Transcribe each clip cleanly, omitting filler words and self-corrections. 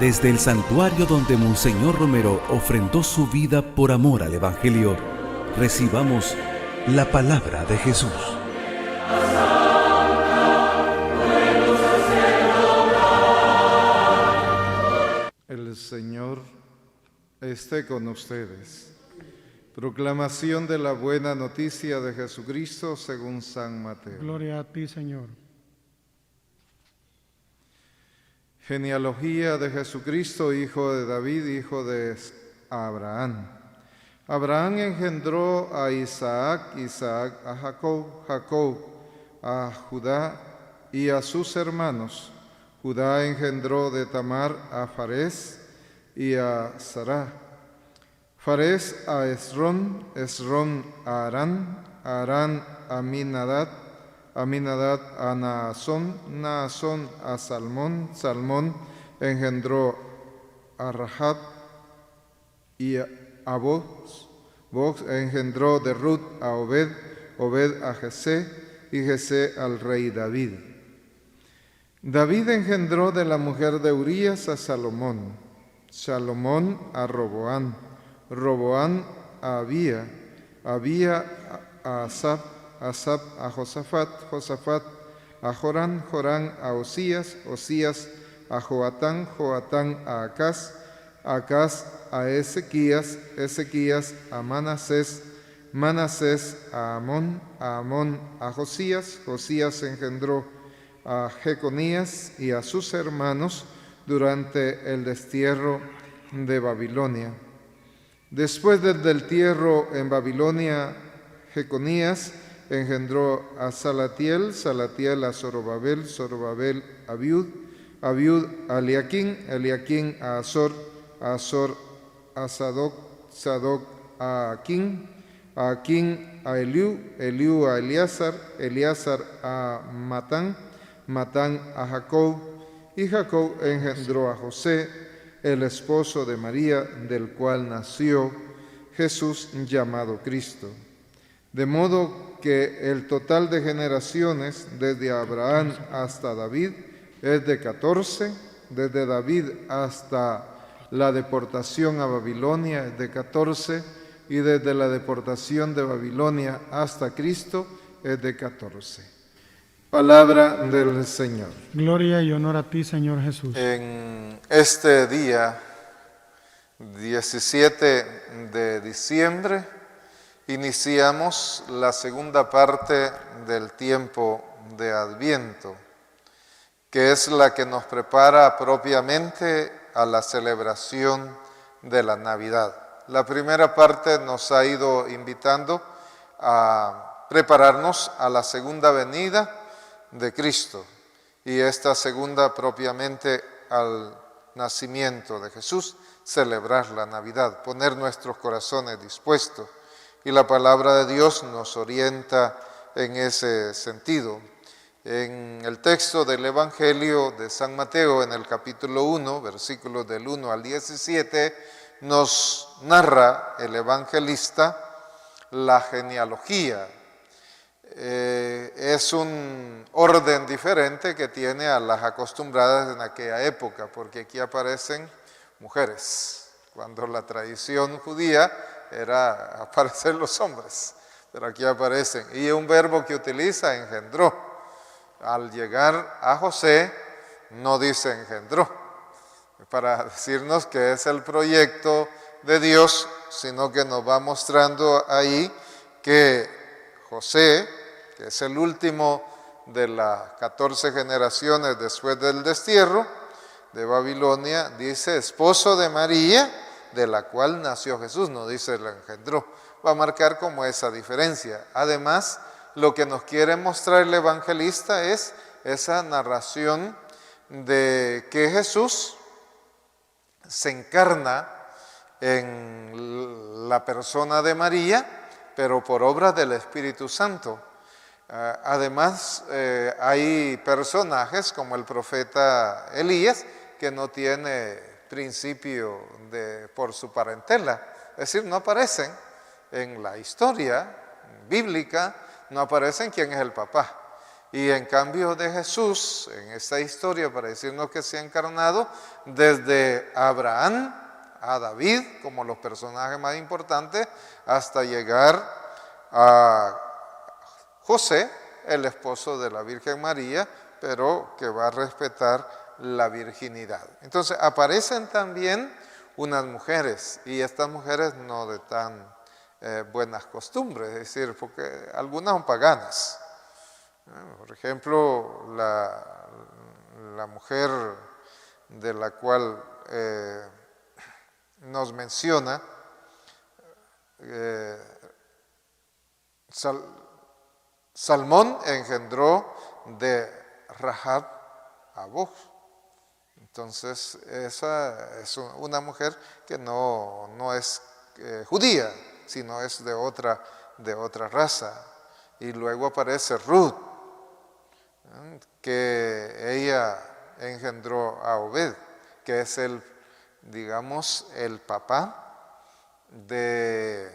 Desde el santuario donde Monseñor Romero ofrendó su vida por amor al Evangelio, recibamos la palabra de Jesús. El Señor esté con ustedes. Proclamación de la buena noticia de Jesucristo según San Mateo. Gloria a ti, Señor. Genealogía de Jesucristo, hijo de David, hijo de Abraham. Abraham engendró a Isaac, Isaac a Jacob, Jacob a Judá y a sus hermanos. Judá engendró de Tamar a Farés y a Sará. Farés a Esrón, Esrón a Arán, Arán a Aminadab, Aminadab a Naasón, Naasón a Salmón, Salmón engendró a Rahab y a Boz, Boz engendró de Ruth a Obed, Obed a Jesé y Jesé al rey David. David engendró de la mujer de Urías a Salomón, Salomón a Roboán, Roboán a Abía, Abía a Asaf, Asaf a Josafat, Josafat a Jorán, Jorán a Osías, Osías a Joatán, Joatán a Acaz, Acaz a Ezequías, Ezequías a Manasés, Manasés a Amón, Amón a Josías, Josías engendró a Jeconías y a sus hermanos durante el destierro de Babilonia. Después del destierro en Babilonia, Jeconías engendró a Salatiel, Salatiel a Zorobabel, Zorobabel a Abiud, Abiud a Eliaquín, Eliaquín a Azor, Azor a Sadoc, Sadoc a Aquín, Aquín a Eliú, Eliú a Eleazar, Eleazar a Matán, Matán a Jacob, y Jacob engendró a José, el esposo de María, del cual nació Jesús llamado Cristo. De modo que el total de generaciones desde Abraham hasta David es de 14, desde David hasta la deportación a Babilonia es de 14, y desde la deportación de Babilonia hasta Cristo es de 14. Palabra del Señor. Gloria y honor a ti, Señor Jesús. En este día, 17 de diciembre, iniciamos la segunda parte del tiempo de Adviento, que es la que nos prepara propiamente a la celebración de la Navidad. La primera parte nos ha ido invitando a prepararnos a la segunda venida de Cristo, y esta segunda propiamente al nacimiento de Jesús, celebrar la Navidad, poner nuestros corazones dispuestos, y la palabra de Dios nos orienta en ese sentido. En el texto del Evangelio de San Mateo, en el capítulo 1, versículos del 1 al 17, nos narra el evangelista la genealogía. Es un orden diferente que tiene a las acostumbradas en aquella época, porque aquí aparecen mujeres, cuando la tradición judía era aparecer los hombres, pero aquí aparecen. Y un verbo que utiliza, engendró. Al llegar a José, no dice engendró, para decirnos que es el proyecto de Dios, sino que nos va mostrando ahí que José, que es el último de las 14 generaciones después del destierro de Babilonia, dice esposo de María, de la cual nació Jesús, no dice el engendró. Va a marcar como esa diferencia. Además, lo que nos quiere mostrar el evangelista es esa narración de que Jesús se encarna en la persona de María, pero por obra del Espíritu Santo. Además, hay personajes como el profeta Elías que no tiene principio por su parentela, es decir, no aparecen en la historia bíblica, no aparecen quién es el papá. Y en cambio de Jesús, en esta historia, para decirnos que se ha encarnado, desde Abraham a David, como los personajes más importantes, hasta llegar a José, el esposo de la Virgen María, pero que va a respetar la virginidad. Entonces aparecen también unas mujeres, y estas mujeres no de tan buenas costumbres, es decir, porque algunas son paganas. Por ejemplo, la mujer de la cual nos menciona Salmón engendró de Rahab a Booz. Entonces, esa es una mujer que no es judía, sino es de otra raza. Y luego aparece Ruth, que ella engendró a Obed, que es el papá de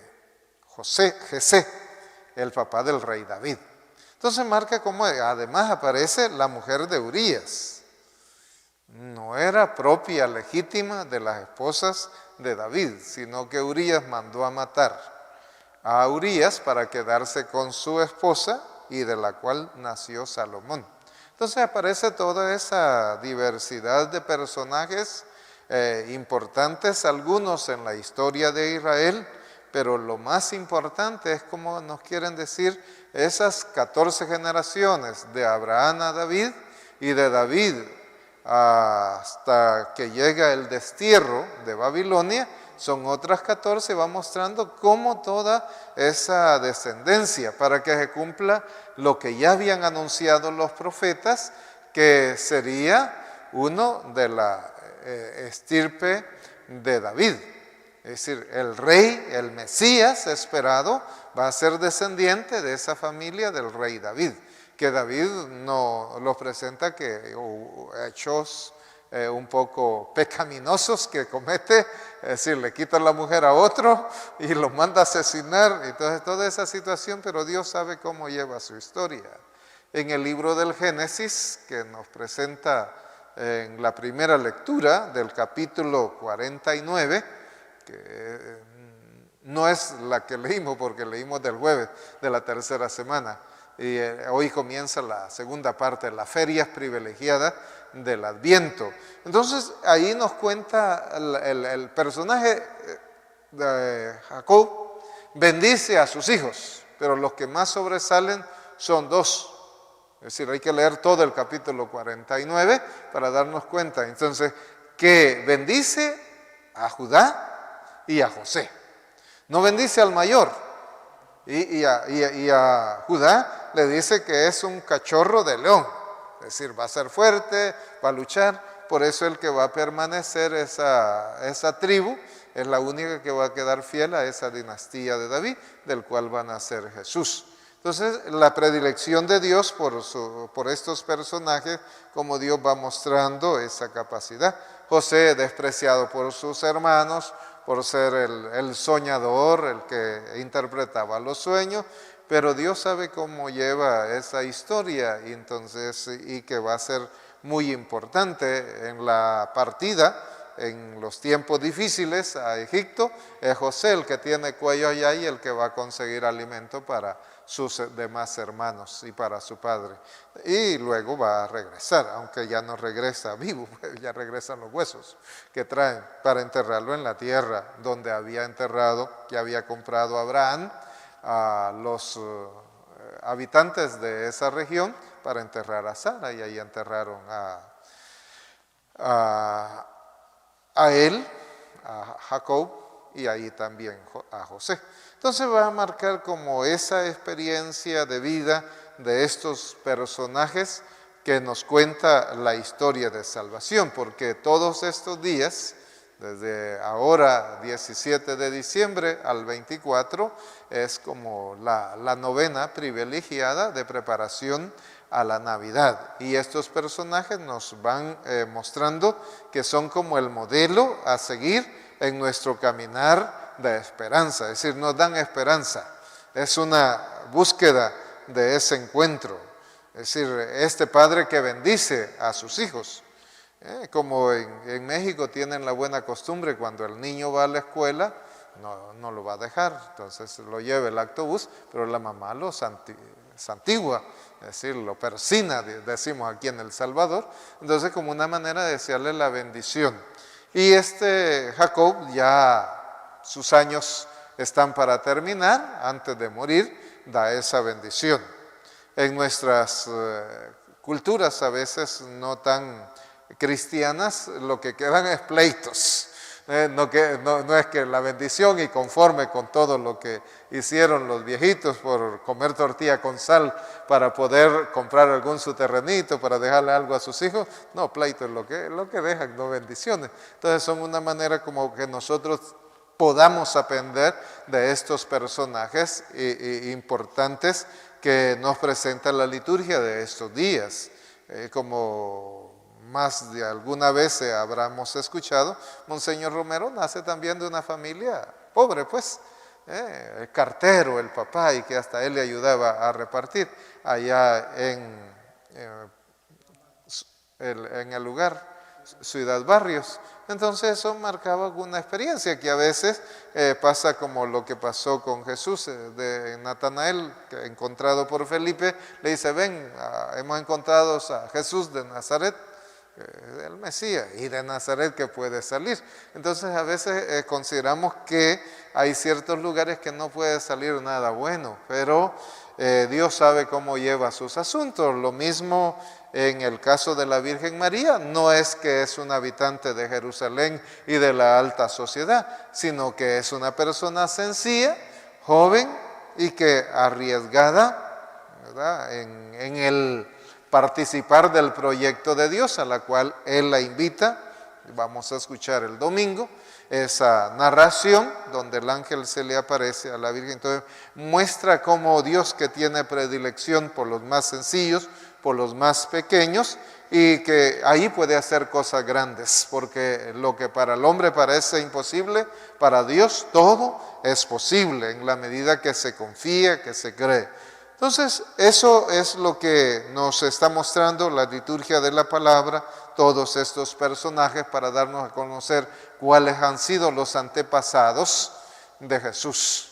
Jesé, el papá del rey David. Entonces marca cómo además aparece la mujer de Urías. No era propia, legítima de las esposas de David, sino que Urías mandó a matar a Urías para quedarse con su esposa y de la cual nació Salomón. Entonces aparece toda esa diversidad de personajes importantes, algunos en la historia de Israel, pero lo más importante es como nos quieren decir esas 14 generaciones de Abraham a David y de David hasta que llega el destierro de Babilonia, son otras 14, va mostrando cómo toda esa descendencia, para que se cumpla lo que ya habían anunciado los profetas, que sería uno de la estirpe de David. Es decir, el rey, el Mesías esperado, va a ser descendiente de esa familia del rey David, que David no lo presenta que hechos un poco pecaminosos que comete, es decir, le quita la mujer a otro y lo manda a asesinar. Entonces toda esa situación, pero Dios sabe cómo lleva su historia. En el libro del Génesis, que nos presenta en la primera lectura del capítulo 49, que no es la que leímos porque leímos del jueves de la tercera semana, y hoy comienza la segunda parte, las ferias privilegiadas del Adviento. Entonces ahí nos cuenta el personaje de Jacob, bendice a sus hijos, pero los que más sobresalen son dos. Es decir, hay que leer todo el capítulo 49 para darnos cuenta. Entonces, que bendice a Judá y a José. No bendice al mayor. Y a Judá le dice que es un cachorro de león. Es decir, va a ser fuerte, va a luchar. Por eso el que va a permanecer esa tribu es la única que va a quedar fiel a esa dinastía de David, del cual va a nacer Jesús. Entonces, la predilección de Dios por estos personajes, como Dios va mostrando esa capacidad. José, despreciado por sus hermanos, por ser el soñador, el que interpretaba los sueños, pero Dios sabe cómo lleva esa historia y que va a ser muy importante en la partida. En los tiempos difíciles a Egipto, es José el que tiene cuello allá y el que va a conseguir alimento para sus demás hermanos y para su padre. Y luego va a regresar, aunque ya no regresa vivo, ya regresan los huesos que traen para enterrarlo en la tierra donde había enterrado, que había comprado Abraham a los habitantes de esa región para enterrar a Sara, y ahí enterraron a él, a Jacob, y ahí también a José. Entonces va a marcar como esa experiencia de vida de estos personajes que nos cuenta la historia de salvación, porque todos estos días, desde ahora 17 de diciembre al 24, es como la novena privilegiada de preparación a la Navidad. Y estos personajes nos van mostrando que son como el modelo a seguir en nuestro caminar de esperanza. Es decir, nos dan esperanza. Es una búsqueda de ese encuentro. Es decir, este padre que bendice a sus hijos. Como en México tienen la buena costumbre, cuando el niño va a la escuela, no lo va a dejar, entonces lo lleva el autobús, pero la mamá lo santigua, es decir, lo persina, decimos aquí en El Salvador, entonces como una manera de desearle la bendición. Y Jacob ya sus años están para terminar, antes de morir, da esa bendición. En nuestras culturas a veces no tan cristianas, lo que quedan es pleitos. No es que la bendición y conforme con todo lo que hicieron los viejitos por comer tortilla con sal para poder comprar algún su terrenito, para dejarle algo a sus hijos. No, pleito es lo que dejan, no bendiciones. Entonces son una manera como que nosotros podamos aprender de estos personajes importantes que nos presenta la liturgia de estos días. Como más de alguna vez habremos escuchado, Monseñor Romero nace también de una familia pobre, pues, el cartero, el papá, y que hasta él le ayudaba a repartir allá en el lugar, Ciudad Barrios. Entonces eso marcaba una experiencia que a veces pasa como lo que pasó con Jesús, de Natanael, que encontrado por Felipe, le dice, ven, hemos encontrado a Jesús de Nazaret, el Mesías, y de Nazaret que puede salir. Entonces a veces consideramos que hay ciertos lugares que no puede salir nada bueno, pero Dios sabe cómo lleva sus asuntos. Lo mismo en el caso de la Virgen María, no es que es un habitante de Jerusalén y de la alta sociedad, sino que es una persona sencilla, joven y que arriesgada, ¿verdad?, en el participar del proyecto de Dios, a la cual Él la invita. Vamos a escuchar el domingo esa narración donde el ángel se le aparece a la Virgen. Entonces muestra cómo Dios, que tiene predilección por los más sencillos, por los más pequeños, y que ahí puede hacer cosas grandes, porque lo que para el hombre parece imposible, para Dios todo es posible en la medida que se confía, que se cree. Entonces, eso es lo que nos está mostrando la liturgia de la palabra, todos estos personajes, para darnos a conocer cuáles han sido los antepasados de Jesús,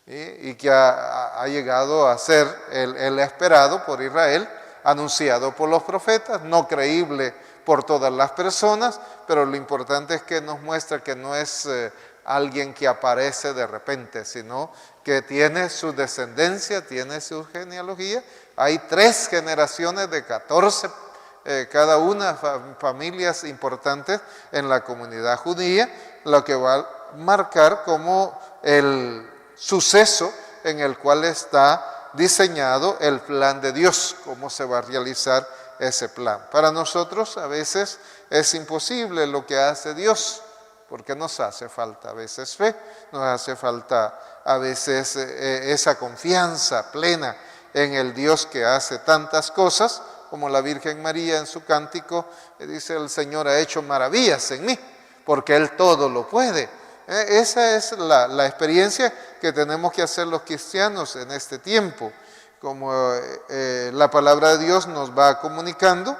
y que ha llegado a ser el esperado por Israel, anunciado por los profetas, no creíble por todas las personas, pero lo importante es que nos muestra que no es alguien que aparece de repente, sino que tiene su descendencia, tiene su genealogía. Hay 3 generaciones de 14, cada una familias importantes en la comunidad judía, lo que va a marcar como el suceso en el cual está diseñado el plan de Dios, cómo se va a realizar ese plan. Para nosotros a veces es imposible lo que hace Dios, porque nos hace falta a veces fe, nos hace falta a veces esa confianza plena en el Dios que hace tantas cosas, como la Virgen María en su cántico dice: el Señor ha hecho maravillas en mí, porque Él todo lo puede. Esa es la experiencia que tenemos que hacer los cristianos en este tiempo, como la palabra de Dios nos va comunicando,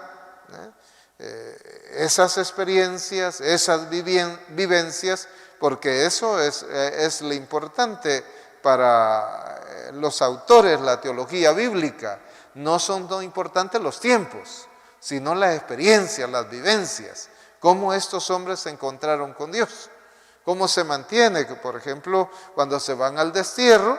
esas experiencias, esas vivencias, porque eso es lo importante para los autores, la teología bíblica. No son tan importantes los tiempos, sino las experiencias, las vivencias, cómo estos hombres se encontraron con Dios, cómo se mantiene, por ejemplo, cuando se van al destierro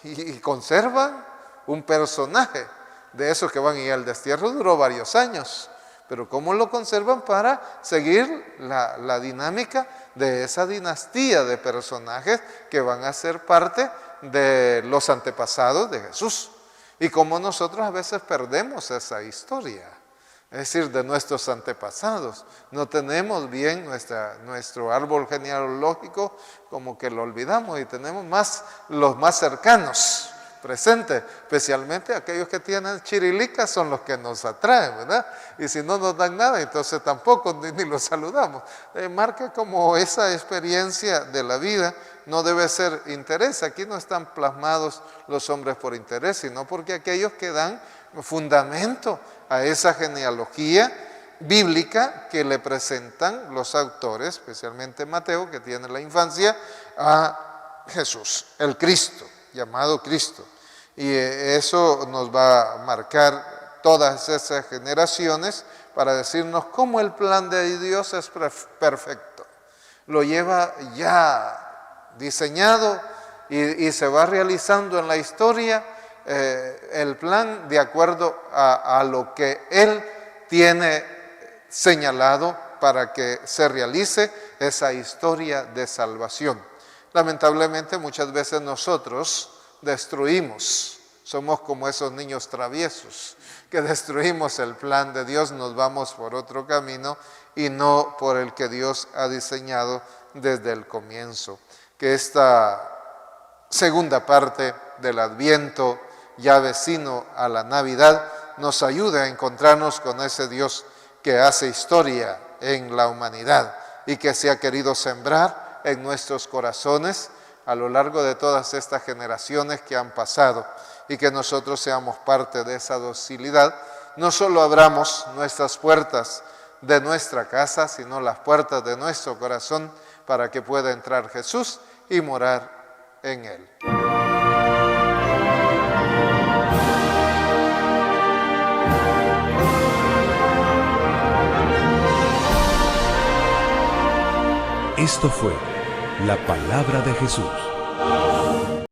y conservan un personaje de esos que van a ir al destierro, duró varios años, pero cómo lo conservan para seguir la dinámica de esa dinastía de personajes que van a ser parte de los antepasados de Jesús. Y cómo nosotros a veces perdemos esa historia, es decir, de nuestros antepasados. No tenemos bien nuestro árbol genealógico, como que lo olvidamos, y tenemos más los más cercanos presentes, especialmente aquellos que tienen chirilicas son los que nos atraen, ¿verdad? Y si no nos dan nada, entonces tampoco ni los saludamos. Marca como esa experiencia de la vida no debe ser interés. Aquí no están plasmados los hombres por interés, sino porque aquellos que dan fundamento a esa genealogía bíblica que le presentan los autores, especialmente Mateo, que tiene la infancia, a Jesús, el Cristo, llamado Cristo. Y eso nos va a marcar todas esas generaciones para decirnos cómo el plan de Dios es perfecto. Lo lleva ya diseñado y se va realizando en la historia el plan de acuerdo a lo que Él tiene señalado para que se realice esa historia de salvación. Lamentablemente muchas veces nosotros destruimos, somos como esos niños traviesos que destruimos el plan de Dios, nos vamos por otro camino y no por el que Dios ha diseñado desde el comienzo. Que esta segunda parte del Adviento, ya vecino a la Navidad, nos ayude a encontrarnos con ese Dios que hace historia en la humanidad y que se ha querido sembrar en nuestros corazones a lo largo de todas estas generaciones que han pasado, y que nosotros seamos parte de esa docilidad. No solo abramos nuestras puertas de nuestra casa, sino las puertas de nuestro corazón para que pueda entrar Jesús y morar en él. Esto fue la palabra de Jesús.